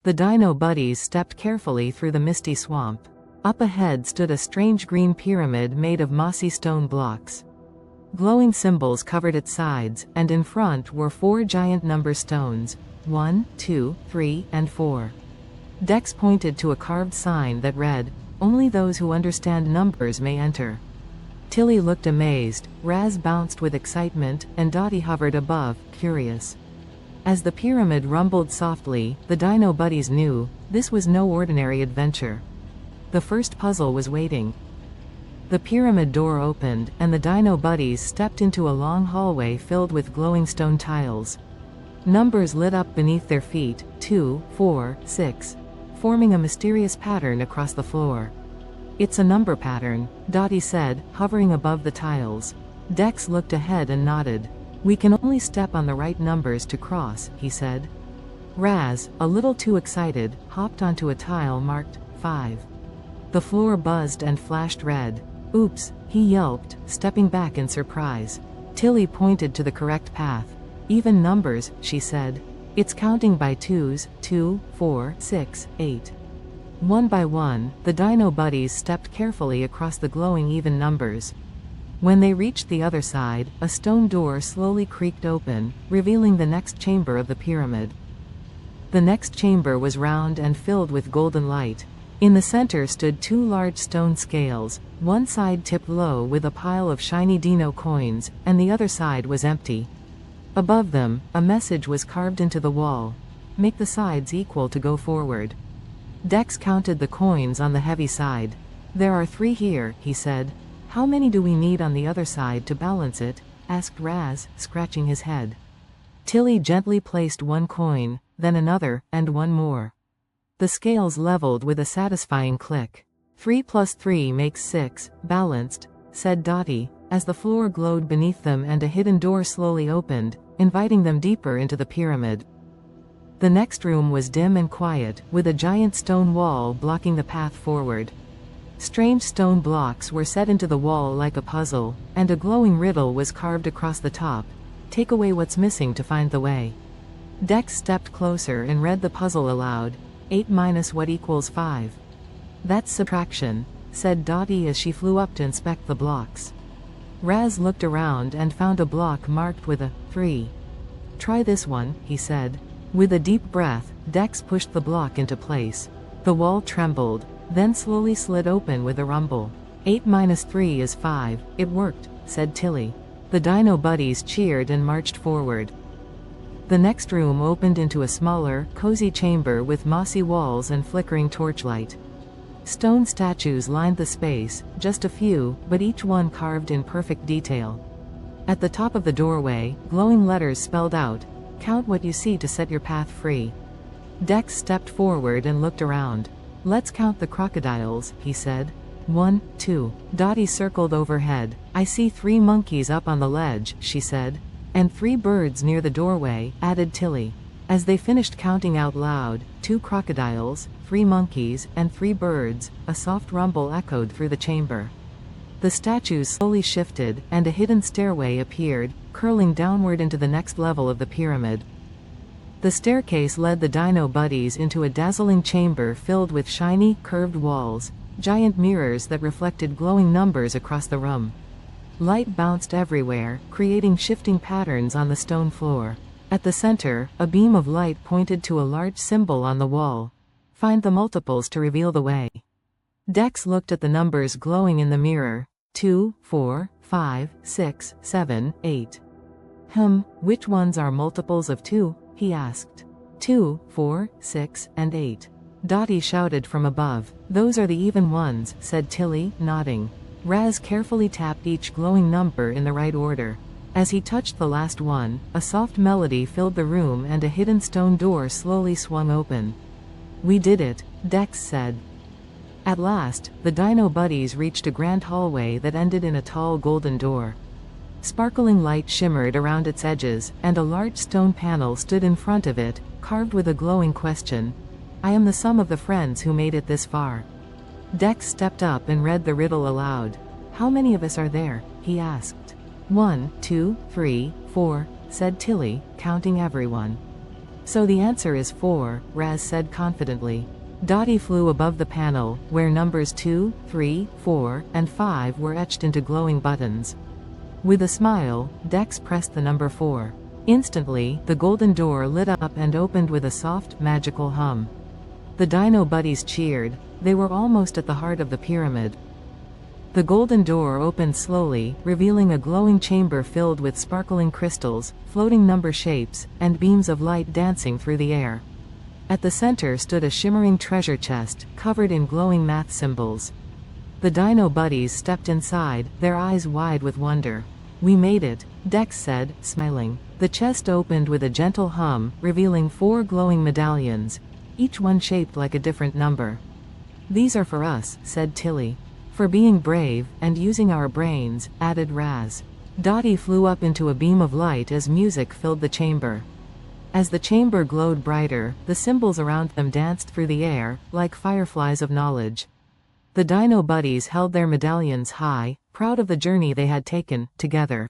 The Dino Buddies stepped carefully through the misty swamp. Up ahead stood a strange green pyramid made of mossy stone blocks. Glowing symbols covered its sides, and in front were 4 giant number stones: 1, 2, 3, and 4. Dex pointed to a carved sign that read, "Only those who understand numbers may enter." Tilly looked amazed, Razz bounced with excitement, and Dottie hovered above, curious. As the pyramid rumbled softly, the Dino Buddies knew this was no ordinary adventure. The first puzzle was waiting. The pyramid door opened, and the Dino Buddies stepped into a long hallway filled with glowing stone tiles. Numbers lit up beneath their feet: 2, 4, 6, forming a mysterious pattern across the floor. "It's a number pattern," Dottie said, hovering above the tiles. Dex looked ahead and nodded. "We can only step on the right numbers to cross," he said. Razz, a little too excited, hopped onto a tile marked 5. The floor buzzed and flashed red. "Oops," he yelped, stepping back in surprise. Tilly pointed to the correct path. "Even numbers," she said. "It's counting by twos: 2, 4, 6, 8. One by one, the Dino Buddies stepped carefully across the glowing even numbers. When they reached the other side, a stone door slowly creaked open, revealing the next chamber of the pyramid. The next chamber was round and filled with golden light. In the center stood 2 large stone scales, one side tipped low with a pile of shiny Dino coins, and the other side was empty. Above them, a message was carved into the wall: "Make the sides equal to go forward." Dex counted the coins on the heavy side. "There are 3 here," he said. "How many do we need on the other side to balance it?" asked Razz, scratching his head. Tilly gently placed 1 coin, then another, and 1 more. The scales leveled with a satisfying click. 3 plus 3 makes 6, balanced, said Dottie, as the floor glowed beneath them and a hidden door slowly opened, inviting them deeper into the pyramid. The next room was dim and quiet, with a giant stone wall blocking the path forward. Strange stone blocks were set into the wall like a puzzle, and a glowing riddle was carved across the top: "Take away what's missing to find the way." Dex stepped closer and read the puzzle aloud: 8 minus what equals 5? "That's subtraction," said Dottie as she flew up to inspect the blocks. Razz looked around and found a block marked with a 3. "Try this one," he said. With a deep breath, Dex pushed the block into place. The wall trembled, then slowly slid open with a rumble. 8 minus 3 is 5, it worked, said Tilly. The Dino Buddies cheered and marched forward. The next room opened into a smaller, cozy chamber with mossy walls and flickering torchlight. Stone statues lined the space, just a few, but each one carved in perfect detail. At the top of the doorway, glowing letters spelled out, "Count what you see to set your path free." Dex stepped forward and looked around. "Let's count the crocodiles," he said. 1, 2. Dottie circled overhead. "I see 3 monkeys up on the ledge," she said. "And 3 birds near the doorway," added Tilly. As they finished counting out loud, 2 crocodiles, 3 monkeys, and 3 birds, a soft rumble echoed through the chamber. The statues slowly shifted, and a hidden stairway appeared, curling downward into the next level of the pyramid. The staircase led the Dino Buddies into a dazzling chamber filled with shiny, curved walls, giant mirrors that reflected glowing numbers across the room. Light bounced everywhere, creating shifting patterns on the stone floor. At the center, a beam of light pointed to a large symbol on the wall. "Find the multiples to reveal the way." Dex looked at the numbers glowing in the mirror: 2, 4, 5, 6, 7, 8. Which ones are multiples of 2? He asked. 2, 4, 6, and 8. Dottie shouted from above. "Those are the even ones," said Tilly, nodding. Razz carefully tapped each glowing number in the right order. As he touched the last one, a soft melody filled the room and a hidden stone door slowly swung open. "We did it," Dex said. At last, the Dino Buddies reached a grand hallway that ended in a tall golden door. Sparkling light shimmered around its edges, and a large stone panel stood in front of it, carved with a glowing question: "I am the sum of the friends who made it this far." Dex stepped up and read the riddle aloud. "How many of us are there?" he asked. 1, 2, 3, 4, said Tilly, counting everyone. So the answer is 4, Razz said confidently. Dottie flew above the panel, where numbers 2, 3, 4, and 5 were etched into glowing buttons. With a smile, Dex pressed the number 4. Instantly, the golden door lit up and opened with a soft, magical hum. The Dino Buddies cheered. They were almost at the heart of the pyramid. The golden door opened slowly, revealing a glowing chamber filled with sparkling crystals, floating number shapes, and beams of light dancing through the air. At the center stood a shimmering treasure chest, covered in glowing math symbols. The Dino Buddies stepped inside, their eyes wide with wonder. "We made it," Dex said, smiling. The chest opened with a gentle hum, revealing 4 glowing medallions, each one shaped like a different number. "These are for us," said Tilly. "For being brave, and using our brains," added Razz. Dottie flew up into a beam of light as music filled the chamber. As the chamber glowed brighter, the symbols around them danced through the air, like fireflies of knowledge. The Dino Buddies held their medallions high, proud of the journey they had taken, together.